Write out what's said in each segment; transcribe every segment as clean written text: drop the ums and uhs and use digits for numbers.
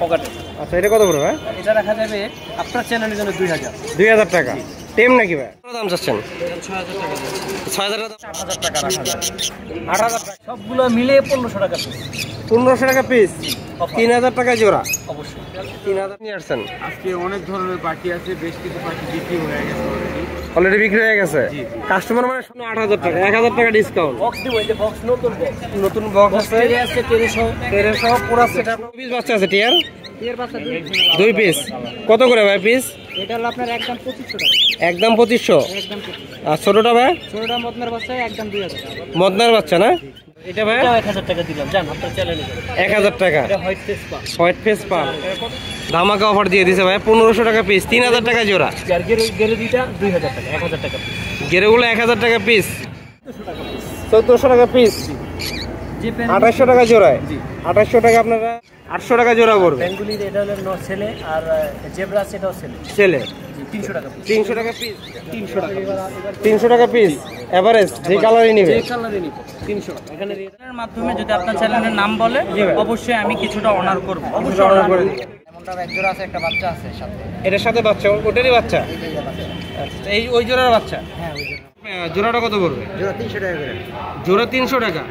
পকেটে। আচ্ছা, এটা কত পড়বে? এটা রাখা যাবে আপনার চ্যানেলের জন্য 2000। 2000 টাকা। টেম নাকি ভাই? কত দাম চাচ্ছেন? 6000 টাকা। 6000 টাকা রাখা যাবে। 8000 টাকা। সবগুলো মিলে 1500 টাকা পিস। 1500 টাকা পিস। 3000 টাকা জোড়া। অবশ্যই 3000 নিয়ে আসছেন। আজকে অনেক ধরনের পাখি আছে, বেশ কিছু পাখি বিক্রি হয়ে গেছে অলরেডি বিক্রি হয়ে গেছে। কাস্টমার মানে 8000 টাকা, 1000 টাকা ডিসকাউন্ট। বক্স দিব, এই যে বক্স নতুন বক্স। নতুন বক্স আছে, আছে 1300 পুরো সেটআপ। পিস বাচ্চা আছে টিয়ার? এর বাচ্চা 2 পিস। কত করে ভাই পিস? এটা হলো আপনার একদম 2500 টাকা। একদম 2500। একদম 2500। আর ছোটটা ভাই? ছোটটা মদনার বাচ্চা একদম 2000 টাকা। মদনার বাচ্চা না? এটা ভাই এটা 1000 টাকা দিলাম, জান আপনার চ্যানেলে 1000 টাকা। এটা হোয়াইট ফেস পা। হোয়াইট ফেস পাল ধামাকা অফার দিয়ে দিছে ভাই, 1500 টাকা পিস, 3000 টাকা জোড়া। আর গেরে দিটা 2000 টাকা, 1000 টাকা পিস। গেরেগুলো 1000 টাকা পিস, 1400 টাকা পিস, যে 2800 টাকা জোড়ায়। 2800 টাকা আপনারা 800 টাকা জোড়া করবে। বেঙ্গলির এটা হলো ছেলে, আর জেব্রা সেটাও ছেলে। ছেলে 300 টাকা পিস। 300 টাকা পিস। 300 টাকা। 300 টাকা পিস এভারেজ, যে কালারই নেবে। যে কালারে নিব 300 টাকা। এখানে রেটের মাধ্যমে যদি আপনার চ্যানেলের নাম বলে অবশ্যই আমি কিছুটা অনার করব। অবশ্যই অনার করে দিই। এমনটা এক জোড়া আছে, একটা বাচ্চা আছে সাথে। এটার সাথে বাচ্চা, ওটারই বাচ্চা। আচ্ছা, এই ওই জোড়ার বাচ্চা। হ্যাঁ, ওই জোড়াটা কত পড়বে? জোড়া 300 টাকা করে। জোড়া 300 টাকা।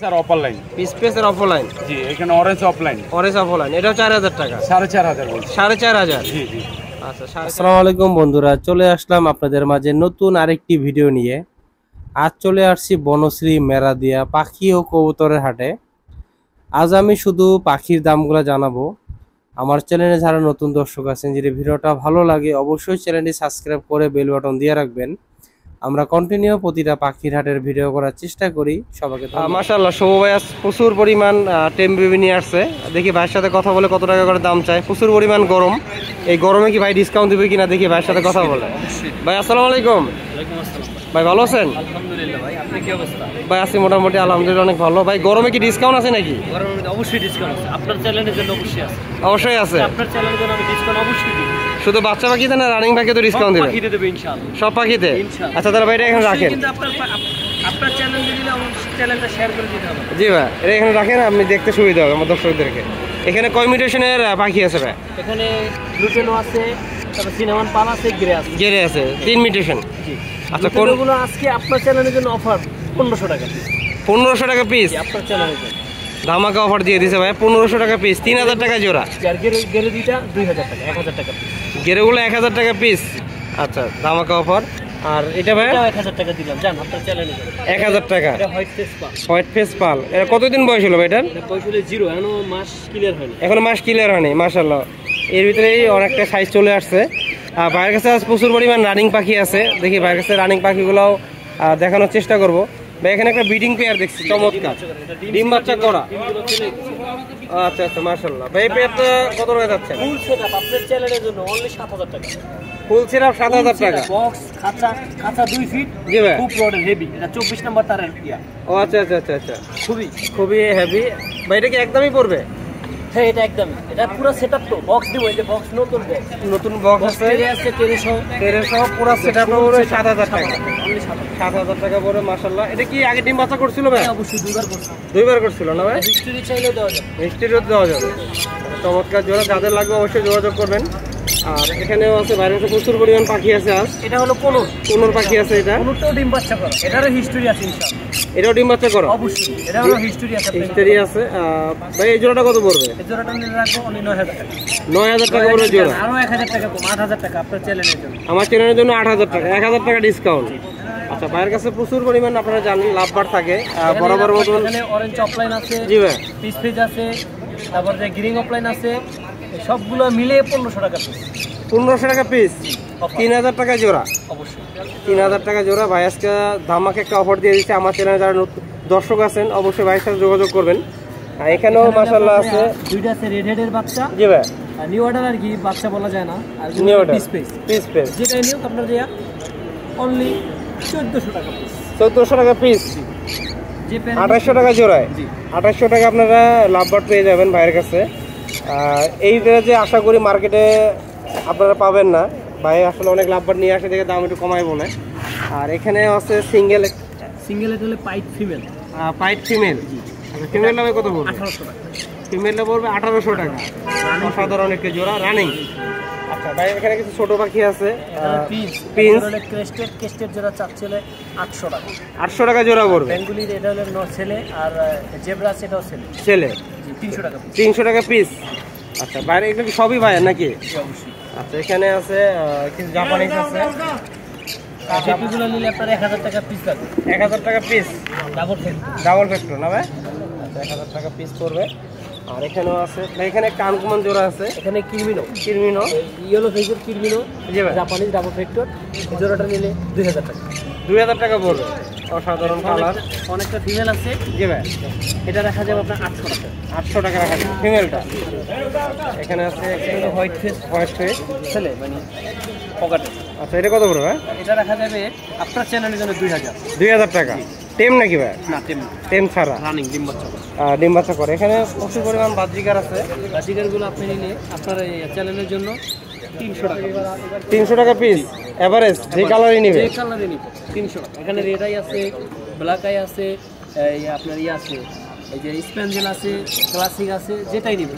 আর অফলাইন স্পেস আর অফলাইন। জি, এখানে অরেঞ্জ অফলাইন অরেঞ্জ অফলাইন, এটাও 4000 টাকা। 4500 বলছি। 4500। জি জি। আচ্ছা, আসসালামু আলাইকুম বন্ধুরা, চলে আসলাম আপনাদের মাঝে নতুন আরেকটি ভিডিও নিয়ে। আজ চলে আসছি বনশ্রী মেরাদিয়া পাখি ও কবুতরের হাটে। আজ আমি শুধু পাখির দামগুলো জানাবো। আমার চ্যানেলে যারা নতুন দর্শক আছেন, যদি ভিডিওটা ভালো লাগে অবশ্যই চ্যানেলটি সাবস্ক্রাইব করে বেল বাটন দিয়ে রাখবেন। আমরা কন্টিনিউ প্রতিটা পাখির হাটের ভিডিও করার চেষ্টা করি। সবাইকে মাশাআল্লাহ, শুভ ভাই প্রচুর পরিমাণ টেম বেবি নিয়ে আসছে। দেখি ভাইয়ের সাথে কথা বলে কত টাকা করে দাম চায়। প্রচুর পরিমাণ গরম, এই গরমে কি ভাই ডিসকাউন্ট দিবে কিনা দেখি ভাইয়ের সাথে কথা বলে। ভাই আসসালামু আলাইকুম। ওয়ালাইকুম আসসালাম। ভাই ভালো আছেন? আলহামদুলিল্লাহ ভাই, আপনি কি অবস্থা? ভাই আছি মোটামুটি, আলহামদুলিল্লাহ অনেক ভালো। ভাই গরমে কি ডিসকাউন্ট আছে নাকি? গরমের মধ্যে অবশ্যই ডিসকাউন্ট আছে, আপনার চ্যানেলের জন্য অবশ্যই আছে। অবশ্যই আছে। আপনার চ্যানেলের জন্য আমি ডিসকাউন্ট অবশ্যই দিই। শুধু বাচ্চা পাখিতে না রানিং পাখিতে তো ডিসকাউন্ট দিবেন? পাখিতে দেব ইনশাআল্লাহ। সব পাখিতে? ইনশাআল্লাহ। আচ্ছা তাহলে ভাই এটা এখানে রাখেন। কিন্তু আপনার চ্যানেল দিলে আমার চ্যানেলটা শেয়ার করে দিতে হবে। জি ভাই, এটা এখানে রাখেন, আপনি দেখতে সুবিধা হবে আমার দর্শকদেরকে। এখানে কয় মিউটেশনের পাখি আছে ভাই? এখানে লুটেনো আছে, তারপর সিনেমান পাল আছে, গ্রে আছে। গেরে আছে 3 মিউটেশন। জি। আচ্ছা, কোনগুলো আজকে আপনার চ্যানেলের জন্য অফার 1500 টাকা পিস। 1500 টাকা পিস আপনার চ্যানেলের জন্য ধামাকা অফার দিয়ে দিছে ভাই, 1500 টাকা পিস, 3000 টাকা জোড়া। আর গেরে দিটা 2000 টাকা, 1000 টাকা পিস। গেরেগুলো 1000 টাকা পিস। আচ্ছা, ধামাকা অফার। আর এটা ভাই এটা 1000 টাকা দিলাম, জান আপনার চ্যানেলের জন্য 1000 টাকা। এটা হোয়াইট ফেস পা। হোয়াইট ফেস পাল, এটা কতদিন বয়স হলো ভাই এটার? এটা পয়সা জিরো, এখনো মাস ক্লিয়ার হয়নি। এখনো মাস ক্লিয়ার হয়নি, মাশাআল্লাহ। এর ভিতরেই অনেকটা সাইজ চলে আসছে। আর ভাইয়ের কাছে আজ প্রচুর পরিমাণ রানিং পাখি আছে। দেখি ভাইয়ের কাছে রানিং পাখিগুলোও দেখানোর চেষ্টা করবো। ভাই এখানে একটা ব্রিডিং পেয়ার দেখছি, চমৎকার ডিম বাচ্চা করা। আচ্ছা আচ্ছা, মাশাআল্লাহ। ভাই এই পেয়ারটা কত টাকা যাচ্ছে? ফুল সেটআপ আপনার চ্যানেলের জন্য অনলি 7000 টাকা। ফুল সিরাপ 7000 টাকা। বক্স খাঁচা 2 ফিট। জি ভাই। খুব রডের হেভি, এটা 24 নাম্বার তারের ইয়া। ও আচ্ছা আচ্ছা আচ্ছা আচ্ছা, খুবই হেভি। ভাই এটা কি একদমই পড়বে? হ্যাঁ, এটা একদম, এটা পুরো সেটআপ তো। বক্স দিব, এই যে বক্স নতুন বক্স। নতুন বক্স আছে, আছে 1300 পুরো সেটআপ পড়বে 7000 টাকা। অনলি 7000। 7000 টাকা পড়বে, মাশাআল্লাহ। এটা কি আগে ডিম বাচ্চা করছিল ভাই? অবশ্যই দুইবার করছি। দুইবার করছিল না ভাই? হিস্টরি চাইলেও দেওয়া যাবে। মিষ্টিরও দেওয়া যাবে। চমৎকার জোড়া, যাদের লাগবে অবশ্যই যোগাযোগ করবেন। আর এখানেও আছে বাইরের কাছে প্রচুর পরিমাণ পাখি আছে। আজ এটা হলো কোনোর পাখি আছে, এটা কোনোটাও ডিম বাচ্চা করা, এটারও হিস্টরি আছে ইনশাআল্লাহ। এটাও ডিম বাচ্চা করো? অবশ্যই, এটা হলো হিস্টরি আছে। হিস্টরি আছে। ভাই এই জোড়াটা কত পড়বে? এই জোড়াটা নিয়ে রাখবো অনলি 9000 টাকা। 9000 টাকা পড়বে জোড়া। আরো 1000 টাকা কম, 8000 টাকা আপনার চ্যানেলের জন্য। আমার চ্যানেলের জন্য 8000 টাকা, 1000 টাকা ডিসকাউন্ট। আচ্ছা, ভাইয়ের কাছে প্রচুর পরিমাণ আপনারা জানেন লাভবার থাকে বরাবর মতন। এখানে অরেঞ্জ অফলাইন আছে, জি ভাই, পিস ফ্রিজ আছে, তারপর যে গ্রিন অফলাইন আছে, সবগুলো মিলে 1500 টাকা পিস। 1500 টাকা পিস, 3000 টাকা জোড়া। অবশ্যই 3000 টাকা জোড়া। ভাই আজকে ধামাকে একটা অফার দিয়ে দিচ্ছে। আমার চ্যানেলে যারা দর্শক আছেন অবশ্যই ভাইয়ের সাথে যোগাযোগ করবেন। আর এখানেও মাশাআল্লাহ আছে দুইটা আছে রেড হেডের বাচ্চা। জি ভাই, নিউ অর্ডার আর কি, বাচ্চা বলা যায় না। আর নিউ অর্ডার পিস পিস যেটা নিউ আপনার দেয়া অনলি 1400 টাকা পিস। 1400 টাকা পিস, 2800 টাকা জোড়ায়। 2800 টাকা আপনারা লাভবার পেয়ে যাবেন ভাইয়ের কাছে। এইটা যে আশা করি মার্কেটে আপনারা পাবেন না। ভাই আসলে অনেক লাভবার নিয়ে আসে, দেখে দাম একটু কমাই বলে। আর এখানে আছে সিঙ্গেল এটা হলে পাইট ফিমেল। ফিমেল। ফিমেল নামে কত পড়বে? 1800 টাকা। ফিমেলটা পড়বে 1800 টাকা। সাধারণ একটি জোড়া রানিং। আচ্ছা ভাই এখানে কিছু ছোট পাখি আছে, পিন্স ক্রেস্টেড জোড়া চাচ্ছিলে 800 টাকা। 800 টাকা জোড়া পড়বে। বেঙ্গলির এটা হলো ছেলে, আর জেব্রা সেটাও ছেলে। ছেলে 300 টাকা। 300 টাকা পিস। আচ্ছা বাইরে এগুলো কি সবই ভাইয়ের নাকি? অবশ্যই। আচ্ছা এখানে আছে কিছু জাপানিজ আছে, যেগুলো নিলে আপনার 1000 টাকা পিস লাগবে। 1000 টাকা পিস। ডাবল ফ্যাক্টর না ভাই? আচ্ছা 1000 টাকা পিস পড়বে। আর এখানেও আছে, এখানে একটা আনকমন জোড়া আছে, এখানে কিরমিনো ইয়েলো ফেজের কিরমিনো, জি ভাই জাপানিজ ডাবল ফ্যাক্টর। এই জোড়াটা নিলে 2000 টাকা। 2000 টাকা পড়বে। অসাধারণ কালার। অনেকটা ফিমেল আছে, জি ভাই এটা রাখা যাবে আপনার 800 টাকা। 800 টাকা রাখা যাবে ফিমেলটা। এখানে আছে হোয়াইট ফেস ছেলে, মানে পকেটে। আচ্ছা এটা কত পড়বে ভাই? এটা রাখা যাবে আপনার চ্যানেলের জন্য 2000। 2000 টাকা। টেম নাকি ভাই? না, টেম ছাড়া রানিং ডিম বাচ্চা। ডিম বাচ্চা করে। এখানে প্রচুর পরিমাণ বাজিকার আছে। বাজিকারগুলো আপনি নিলে আপনার এই চ্যানেলের জন্য 300 টাকা। 300 টাকা পিস এভারেজ, যে কালারই নিবে। যে কালারে নিব 300 টাকা। এখানে রেড আই আছে, ব্ল্যাক আই আছে, এই আপনার আছে, এই যে স্প্যাঞ্জেল আছে, ক্লাসিক আছে, যেটাই নিব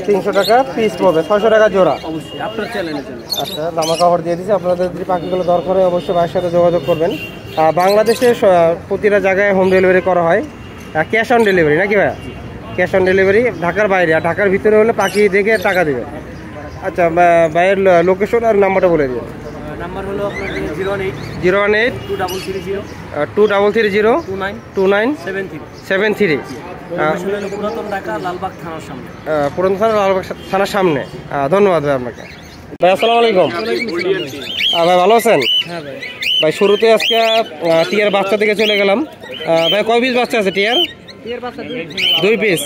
300 টাকা পিস পড়বে, 600 টাকা জোড়া। অবশ্যই আপনার চ্যানেলের জন্য। আচ্ছা দামা কাপড় দিয়ে দিচ্ছি, আপনাদের যদি পাখিগুলো দরকার হয় অবশ্যই ভাইয়ের সাথে যোগাযোগ করবেন। বাংলাদেশে প্রতিটা জায়গায় হোম ডেলিভারি করা হয়, ক্যাশ অন ডেলিভারি নাকি ভাইয়া? Cash on delivery. ঢাকার বাইরে আর ঢাকার ভিতরে হলে পাখি দেখে টাকা দেবে। আচ্ছা ভাইয়ের লোকেশন আর নাম্বারটা বলে দিন। নাম্বার হলো আপনার 018 018 2330 2330 29 29 73। 73। পুরাতন ঢাকা লালবাগ থানার সামনে। পুরান থানা লালবাগ থানার সামনে। ধন্যবাদ ভাই আপনাকে। ভাই আসসালামু আলাইকুম। ভাই ভালো আছেন? হ্যাঁ ভাই। ভাই শুরুতে আজকে টিয়ার বাচ্চা থেকে চলে গেলাম। ভাই কয় পিস বাচ্চা আছে টিয়ার? এর বাচ্চা 2 পিস।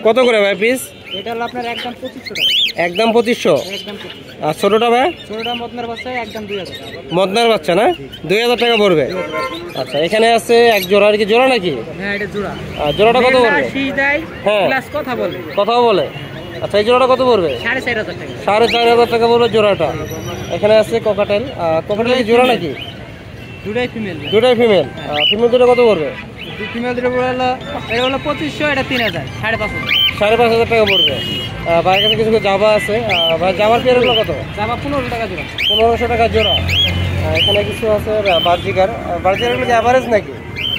কত করে ভাই পিস? এটা হলো আপনার একদম 2500 টাকা। একদম 2500। একদম 2500। আর ছোটটা ভাই? ছোটটা মদনার বাচ্চা একদম 2000 টাকা। মদনার বাচ্চা না? 2000 টাকা পড়বে। আচ্ছা এখানে আছে এক জোড়া, আর কি জোড়া নাকি? হ্যাঁ এটা জোড়া। জোড়াটা কত পড়বে? হ্যাঁ প্লাস কথা বলে। কথাও বলে। আচ্ছা এই জোড়াটা কত পড়বে? 4500 টাকা। 4500 টাকা পড়বে জোড়াটা। এখানে আছে কোকাটেল। কোকাটেল কি জোড়া নাকি? দুটাই ফিমেল। দুটাই ফিমেল। ফিমেল দুটো কত পড়বে? ফিমেল দুটো হলো, এটা হলো 2500, এটা 3000, 5500। 5500 টাকা পড়বে। বাইরের কাছে কিছু জাবা আছে। ভাই জাবার পেয়ারগুলো কত? জামা 1500 টাকা জোড়া। 1500 টাকা জোড়া। এখানে কিছু আছে বাজিকার। বাজিকারগুলো কি অ্যাভারেজ নাকি?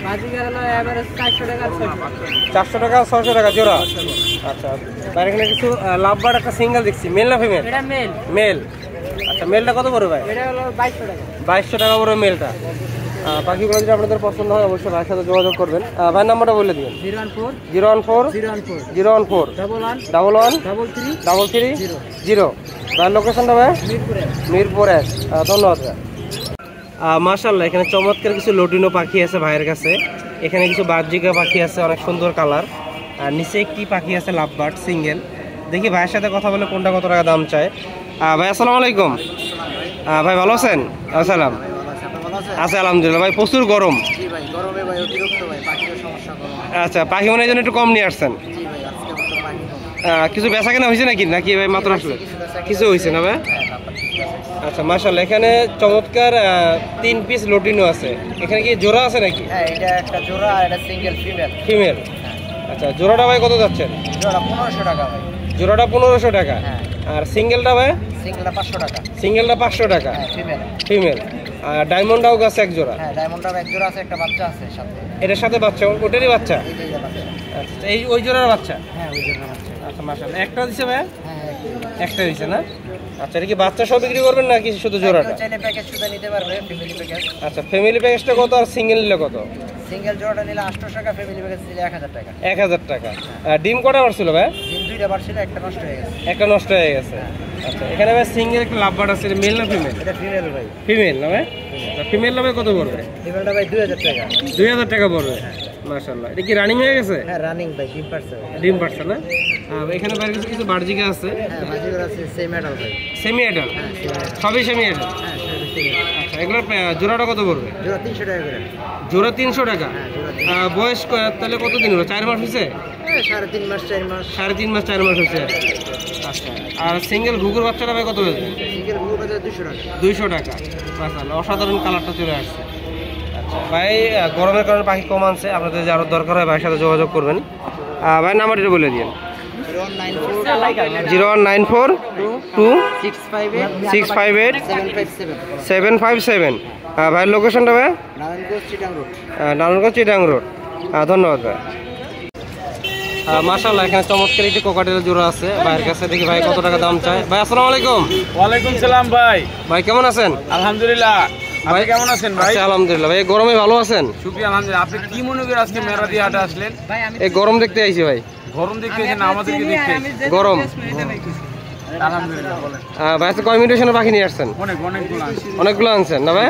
বাজিকার হলো এভারেজ 400 টাকা, 400 টাকা 600 টাকা জোড়া। আচ্ছা বাইরে এখানে কিছু লাভবার একটা সিঙ্গেল দেখছি, মেল না ফিমেল? এটা মেল। মেল। আচ্ছা মেলটা কত পড়বে ভাই? এটা হলো 2200 টাকা। 2200 টাকা পড়বে মেলটা। পাখিগুলো যদি আপনাদের পছন্দ হয় অবশ্যই ভাইয়ের সাথে যোগাযোগ করবেন। ভাইয়ের নাম্বারটা বলে দিন। 014 014 014 11 33 33 0। ভাইয়ের লোকেশনটা ভাই? মিরপুর 1। ধন্যবাদ ভাই। মাশাআল্লাহ এখানে চমৎকার কিছু লটিনো পাখি আছে ভাইয়ের কাছে। এখানে কিছু বার্জিকা পাখি আছে, অনেক সুন্দর কালার। আর নিচে একটি পাখি আছে লাভবার্ড সিঙ্গেল। দেখি ভাইয়ের সাথে কথা বলে কোনটা কত টাকা দাম চায়। ভাই আসসালামু আলাইকুম। ভাই ভালো আছেন? আসসালাম। আচ্ছা আলহামদুলিল্লাহ। ভাই প্রচুর গরম। জি ভাই, গরমে ভাই অতিরিক্ত ভাই, পাখির সমস্যা গরম। আচ্ছা পাখি মনে হয় যেন একটু কম নিয়ে আসছেন। জি ভাই, আজকে মতো পাখি কম। কিছু বেচা কেনা হয়েছে নাকি ভাই মাত্র আসলে? কিছু হয়েছে না ভাই? আচ্ছা মাশাআল্লাহ এখানে চমৎকার 3 পিস লটিনো আছে। এখানে কি জোড়া আছে নাকি? হ্যাঁ এটা একটা জোড়া, আর এটা সিঙ্গেল ফিমেল। ফিমেল। আচ্ছা জোড়াটা ভাই কত যাচ্ছেন? জোড়া 1500 টাকা ভাই। জোড়াটা 1500 টাকা। হ্যাঁ। আর সিঙ্গেলটা ভাই? সিঙ্গেলটা 500 টাকা। সিঙ্গেলটা 500 টাকা। হ্যাঁ ফিমেল। ফিমেল। আর ডায়মন্ড ডাউক আছে এক জোড়া। হ্যাঁ ডায়মন্ডটার এক জোড়া আছে, একটা বাচ্চা আছে সাথে। এটার সাথে বাচ্চা, ওটারই বাচ্চা? এইটাই যে বাচ্চা। আচ্ছা এই ওই জোড়ার বাচ্চা? হ্যাঁ ওই জোড়া বাচ্চা। আচ্ছা মাশাআল্লাহ একটা দিছে ভাই? হ্যাঁ একটা দিছে না? আচ্ছা এটা কি বাচ্চা সব বিক্রি করবেন নাকি শুধু জোড়াটা? চাইলে প্যাকেজ শুধু নিতে পারবে, ফ্যামিলি প্যাকেজ। আচ্ছা ফ্যামিলি প্যাকেজটা কত আর সিঙ্গেল নিলে কত? সিঙ্গেল জোড়াটা নিলে 800 টাকা, ফ্যামিলি প্যাকেজ নিলে 1000 টাকা। 1000 টাকা। ডিম কটা বার ছিল ভাই? দিন দুইটা বার ছিল, একটা নষ্ট হয়ে গেছে। একটা নষ্ট হয়ে গেছে। আচ্ছা এখানে ভাই সিঙ্গেল একটা লাভবার্ড আছে, মেল না ফিমেল? এটা ফিমেল ভাই। ফিমেল না ভাই? ফিমেল লাভে কত পড়বে? ফিমেলটা ভাই 2000 টাকা। 2000 টাকা পড়বে। মাশাআল্লাহ এটা কি রানিং হয়ে গেছে? হ্যাঁ রানিং ভাই, ডিম পারছে। ডিম পারছে না? এখানে বাইরে কিছু বার্জিকা আছে। হ্যাঁ বাজিগুলো আছে সেম অ্যাডাল ভাই। Semi adult? হ্যাঁ সবই সেমি অ্যাডাল। হ্যাঁ সেম। আচ্ছা এগুলোর জোড়াটা কত পড়বে? জোড়া 300 টাকা করে। জোড়া 300 টাকা। হ্যাঁ জোড়া বয়স তাহলে কতদিন হলো? 4 মাস হয়েছে? 3.5 মাস 4 মাস। 3.5 মাস 4 মাস হয়েছে। আচ্ছা আর সিঙ্গেল ঘুঘুর বাচ্চাটা ভাই কত হয়েছে? সিঙ্গেল গুলো বাজার 200 টাকা। 200 টাকা। মাশাআল্লাহ অসাধারণ কালারটা চলে আসছে। আচ্ছা ভাই গরমের কারণে পাখি কম আনছে, আপনাদের যে আরও দরকার হয় ভাইয়ের সাথে যোগাযোগ করবেন। ভাই নাম্বারটা বলে দিন। 0194 2 658 757। ভাইয়ের লোকেশনটা ভাই? নারায়ণগঞ্জ চিটাং রোড। ধন্যবাদ ভাই। মাশাআল্লাহ, এখানে চমৎকার একটি কোকাটেলের জোড়া আছে ভাইয়ের কাছে। দেখি ভাই কত টাকা দাম চায়। ভাই আসসালামু আলাইকুম। ওয়ালাইকুম সালাম ভাই। ভাই কেমন আছেন? আলহামদুলিল্লাহ। আপনি কেমন আছেন ভাই? আচ্ছা আলহামদুলিল্লাহ। ভাই গরমে ভালো আছেন? শুকরিয়া আলহামদুলিল্লাহ। আপনি কি মনে করে আজকে মেরাদিয়া হাটে আসলেন? এই গরম দেখতে আইছি ভাই। গরম দেখতে এসেছেন, আমাদেরকে দেখতে গরম। আলহামদুলিল্লাহ। বলেন ভাই আজকে কয় মিউটেশনের পাখি নিয়ে আসছেন? অনেকগুলো আছে। অনেকগুলো আনছেন না ভাই?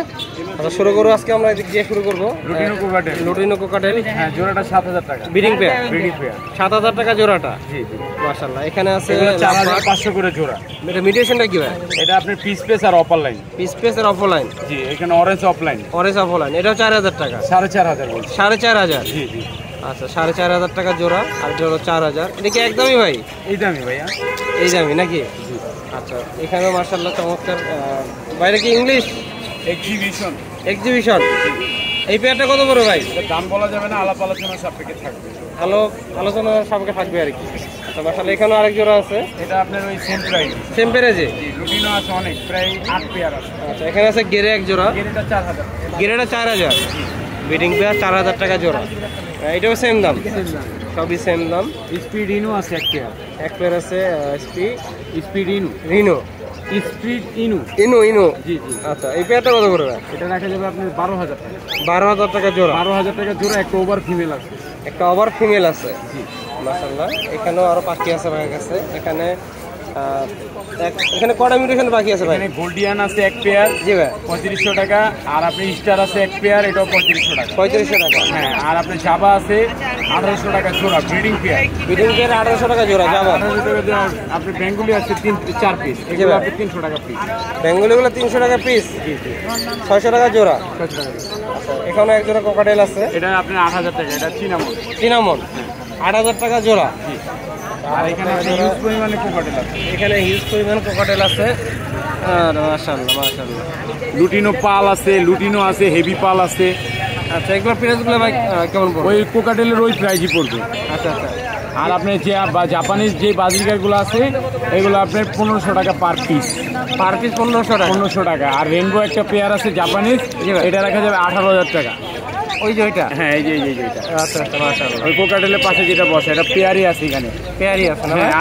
আচ্ছা শুরু করবো আজকে আমরা এদিক দিয়ে শুরু করবো। Lutino cockatiel. Lutino cockatiel. হ্যাঁ, জোড়াটা 7000 টাকা। Breeding pair. ব্রিডিং পেয়ার 7000 টাকা জোড়াটা। জি জি। মাশাআল্লাহ। এখানে আছে 4500 করে জোড়া। এটা মিউটেশনটা কি ভাই? এটা আপনার পিস পেস আর অপার লাইন। পিস পেসের অফলাইন। জি, এখানে অরেঞ্জ অফলাইন। Orange offline. এটাও 4000 টাকা। 4500 বলছি। 4500। জি জি। আচ্ছা 4500 টাকা জোড়া আর এটা হলো 4000। এটা কি একদমই ভাই? এই দামি ভাইয়া। এই দামি নাকি? আচ্ছা এখানেও মাশাআল্লাহ চমৎকার। বাইরে কি ইংলিশ এক্সিবিশন। এক্সিবিশন। এই পেয়ারটা কত বড় ভাই? দাম বলা যাবে না, আলাপ আলোচনা সাপেক্ষে থাকবে। আলোচনা সাপেক্ষে থাকবে আর কি। আচ্ছা মাশাআল্লাহ, এখানেও আরেক জোড়া আছে। এটা আপনার ওই সেম প্রাইস। সেম প্রাইসে? জি, লুটিনো আছে অনেক, প্রায় 8 পেয়ার আছে। আচ্ছা এখানে আছে গেরে এক জোড়া। এটা 4000। গেরেটা 4000। ব্রিডিং পেয়ার 4000 টাকা জোড়া। এটাও সেম দাম? সবই সেম দাম। স্পিড ইনু আছে এক পেয়ার। এক পেয়ার আছে স্পিড ইনু। রিনো। স্পিড ইনু। ইনো। জি জি। আচ্ছা এই পেয়ারটা কত করে? এটা রাখা যাবে আপনার 12000 টাকা। 12000 টাকা জোড়া। 12000 টাকা জোড়া। একটা ওভার ফিমেল আছে। একটা ওভার ফিমেল আছে। জি মাশাআল্লাহ। এখানেও আরো পাখি আছে ভাইয়ের কাছে। এখানে এখানে কটা মিউটেশন পাখি আছে ভাই? এখানে গোল্ডিয়ান আছে এক পেয়ার। জি ভাই। 3500 টাকা। আর আপনি স্টার আছে এক পেয়ার, এটাও 3500 টাকা। 3500 টাকা। হ্যাঁ, আর আপনি জাবা আছে 1800 টাকা জোড়া, ব্রিডিং পেয়ার। ব্রিডিং পেয়ার 1800 টাকা জোড়া। যাবা 1800 টাকা জোড়া। আপনি বেঙ্গলি আছে 4 পিস, এগুলো আপনি 300 টাকা পিস। বেঙ্গলিগুলো 300 টাকা পিস। জি জি। 600 টাকা জোড়া। 600 টাকা জোড়া। আচ্ছা এখানে এক জোড়া কোকাটেল আছে। এটা আপনার 8000 টাকা। এটা চিনামন। চিনামন 8000 টাকা জোড়া। জি। আর এখানে হিউজ পরিমাণে কোকাটেল আছে। এখানে হিউজ পরিমাণ কোকাটেল আছে। আর মাশাআল্লাহ মাশাআল্লাহ। লুটিনো পাল আছে, লুটিনো আছে, হেভি পাল আছে। আচ্ছা এগুলো প্রাইসগুলো ভাই কেমন পড়বে? ওই কোকাটেলের ওই প্রাইজই পড়বে। আচ্ছা আচ্ছা। আর আপনার যে জাপানিজ যে বাজিকারগুলো আছে, এগুলো আপনার 1500 টাকা পার পিস। পার পিস 1500 টাকা। 1500 টাকা। আর রেনবো একটা পেয়ার আছে জাপানিজ, এটা রাখা যাবে 18000 টাকা। ওই যে ওইটা? হ্যাঁ, এই যে এটা। আচ্ছা আচ্ছা মাশাআল্লাহ। ওই কোকাটেলের পাশে যেটা বসে, এটা পেয়ারই আছে এখানে। পেয়ারই আছে না? হ্যাঁ,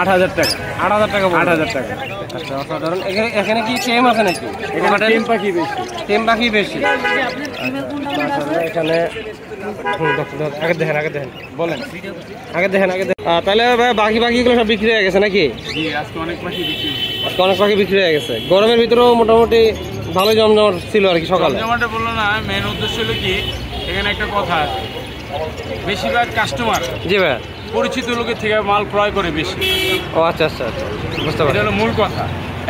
8000 টাকা। 8000 টাকা। 8000 টাকা। আচ্ছা অসাধারণ। এখানে কি সেম আছে নাকি? এখানে টেম পাখি বেশি। সেম পাখি বেশি। এখানে আগে দেখেন বলেন। আগে দেখেন। তাহলে ভাই বাকি পাখিগুলো সব বিক্রি হয়ে গেছে নাকি? জি, আজকে অনেক পাখি বিক্রি হয়েছে। আজকে অনেক পাখি বিক্রি হয়ে গেছে। গরমের ভিতরেও মোটামুটি ভালো জমজমাট ছিল আর কি সকালে। জমজমাটে বললো না, মেন উদ্দেশ্য হলো কি, এখানে একটা কথা আছে, বেশিরভাগ কাস্টমার জি ভাই। পরিচিত লোকের থেকে মাল ক্রয় করে বেশি। ও আচ্ছা আচ্ছা আচ্ছা, বুঝতে এটা পারছি। হলো মূল কথা।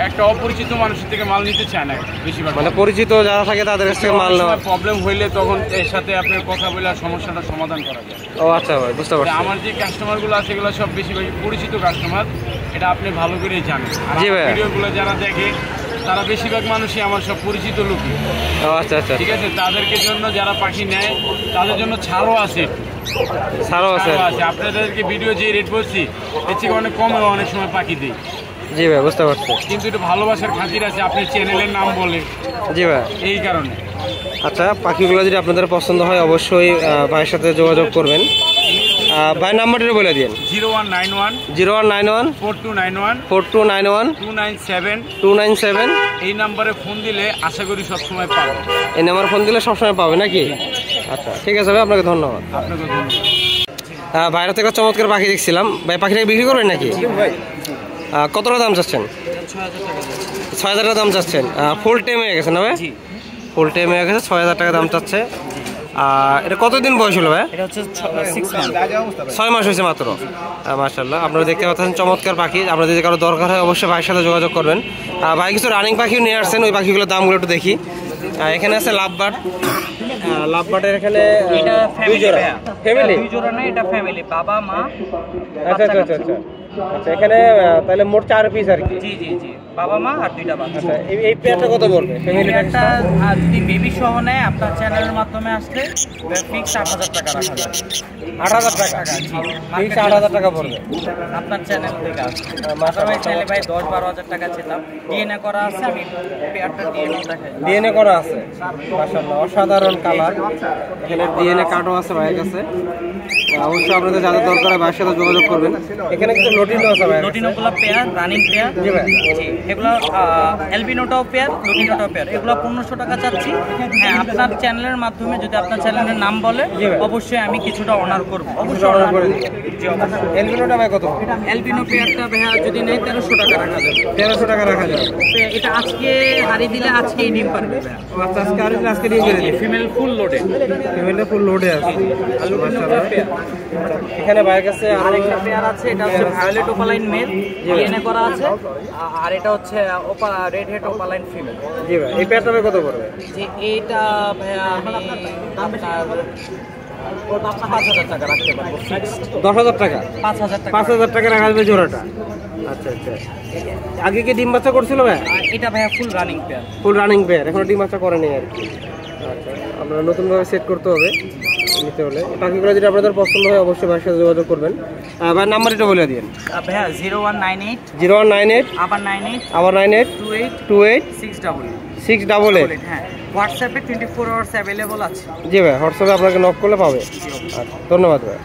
একটা অপরিচিত মানুষের থেকে মাল নিতে চায় না বেশিরভাগ। মানে পরিচিত যারা থাকে তাদের কাছ থেকে মাল নেওয়া। প্রবলেম হইলে তখন এর সাথে আপনার কথা বলে আর সমস্যাটা সমাধান করা যায়। ও আচ্ছা ভাই, বুঝতে পারছি। আমার যে কাস্টমারগুলো আছে এগুলো সব বেশিরভাগ পরিচিত কাস্টমার, এটা আপনি ভালো করেই জানেন। আর জি ভাই। ভিডিওগুলো যারা দেখে তারা বেশিরভাগ মানুষই আমার সব পরিচিত লোক। ও আচ্ছা আচ্ছা, ঠিক আছে, তাদেরকে জন্য যারা পাখি নেয় তাদের জন্য ছাড়ও আছে। ছাড়ও আছে। আপনাদেরকে ভিডিও যে রেট বলছি এর থেকে অনেক কমেও অনেক সময় পাখি দিই। জি ভাই, বুঝতে পারছি। কিন্তু এটা ভালোবাসার খাতির আছে, আপনি চ্যানেলের নাম বলে জি ভাই। এই কারণে। আচ্ছা, পাখিগুলো যদি আপনাদের পছন্দ হয় অবশ্যই ভাইয়ের সাথে যোগাযোগ করবেন। ভাই নাম্বারটা বলে দিন। 0191 0191 4291 4291 297। 297। এই নাম্বারে ফোন দিলে আশা করি সবসময় পাবেন। এই নাম্বারে ফোন দিলে সবসময় পাবে নাকি? আচ্ছা ঠিক আছে ভাই, আপনাকে ধন্যবাদ। আপনাকে ধন্যবাদ। বাইরে থেকে চমৎকার পাখি দেখছিলাম ভাই। পাখিটাকে বিক্রি করবেন নাকি? কত টাকা দাম চাচ্ছেন? 6000 টাকা দাম চাচ্ছেন। ফুল টাইম হয়ে গেছে না ভাই? ফুল টাইম হয়ে গেছে, 6000 টাকা দাম চাচ্ছে। এটা কতদিন বয়স হলো ভাই? এটা হচ্ছে 6 মাস। 6 মাস হয়েছে মাত্র। মাশাআল্লাহ, আপনারা দেখতে পাচ্ছেন চমৎকার পাখি। আপনাদের যদি কারো দরকার হয় অবশ্যই ভাইয়ের সাথে যোগাযোগ করবেন। ভাই কিছু রানিং পাখিও নিয়ে আসছেন, ওই পাখিগুলোর দামগুলো একটু দেখি। এখানে আছে লাভবার্ড। লাভবার্ডের এখানে এটা দুই জোড়া। ফ্যামিলি? দুই জোড়া না, এটা ফ্যামিলি, বাবা মা। আচ্ছা আচ্ছা আচ্ছা আচ্ছা। আচ্ছা, এখানে তাহলে মোট 4 পিস আর কি। জি জি জি, বাবা মা আর 2টা বাচ্চা। আচ্ছা, এই পেয়ারটা কত পড়বে? ফ্যামিলি একটা যদি বেবি সহ নেয় আপনার চ্যানেলের মাধ্যমে আসলে ফিক্স 8,000 টাকা রাখা যাবে। 8,000 টাকা। জি, ফিক্স 8,000 টাকা পড়বে আপনার চ্যানেল থেকে আসবে। মাশাআল্লাহ। চাইলে ভাই 10-12,000 টাকা চেতাম। ডিএনএ করা আছে, আমি পেয়ারটা ডিএনএ দেখাই। ডিএনএ করা আছে, মাশাআল্লাহ, অসাধারণ কালার। এখানে ডিএনএ কার্ডও আছে ভাইয়ের কাছে। অবশ্যই আপনাদের যাদের দরকার হয় ভাইয়ের সাথে যোগাযোগ করবেন। এখানে কিন্তু লটিনো আছে ভাই। লটিনোগুলো পেয়ার, রানিং পেয়ার। জি ভাই। জি, এগুলো এলবিনোটাও পেয়ার, লটিনোটাও পেয়ার। এগুলো 1500 টাকা চাচ্ছি। হ্যাঁ, আপনার চ্যানেলের মাধ্যমে যদি আপনার চ্যানেলের নাম বলে অবশ্যই আমি কিছুটা অনার করব। অবশ্যই অনার করে দিই। জি, অবশ্যই। এলবিনোটা ভাই কত? এলবিনো পেয়ারটা ভাইয়া যদি নেই 1300 টাকা রাখা যাবে। 1300 টাকা রাখা যাবে। এটা আজকে হারিয়ে দিলে আজকেই ডিম পারবে ভাইয়া। আচ্ছা, আজকে ডিম করে দিই। ফিমেল ফুল লোডে। ফিমেলটা ফুল লোডে আছে। মাশাআল্লাহ। এখানে ভাইয়ের কাছে আরেকটা পেয়ার আছে, এটা হচ্ছে ভায়োলেট ওপালাইন মেল, ডিএনএ করা আছে। আর এটা হচ্ছে রেড হেড ওপালাইন ফিমেল। জি ভাই, এই পেয়ারটা কত পড়বে? যে এইটা ভাইয়া আমি আপনার 5,000 টাকা রাখতে পারবো। 10,000 টাকা। 5,000 টাকা। 5,000 টাকা রাখা যাবে জোড়াটা। আচ্ছা আচ্ছা, আগে কি ডিম বাচ্চা করছিল ভাই? এটা ভাইয়া full running pair. Full running pair, এখনো ডিম বাচ্চা করেনি আর কি। আচ্ছা, আপনারা নতুনভাবে সেট করতে হবে নিতে হলে। এই পাখিগুলো যদি আপনাদের পছন্দ হয় অবশ্যই ভাইয়ের সাথে যোগাযোগ করবেন। ভাই নাম্বার এটা বলে দিন। ভাইয়া 0198 0198 আবার 98 আবার 98 28 28 688। 688। হ্যাঁ, হোয়াটসঅ্যাপে 24 আওয়ার্স অ্যাভেলেবল আছে। জি ভাই, হোয়াটসঅ্যাপে আপনাকে নক করলে পাবে। আচ্ছা, ধন্যবাদ ভাই।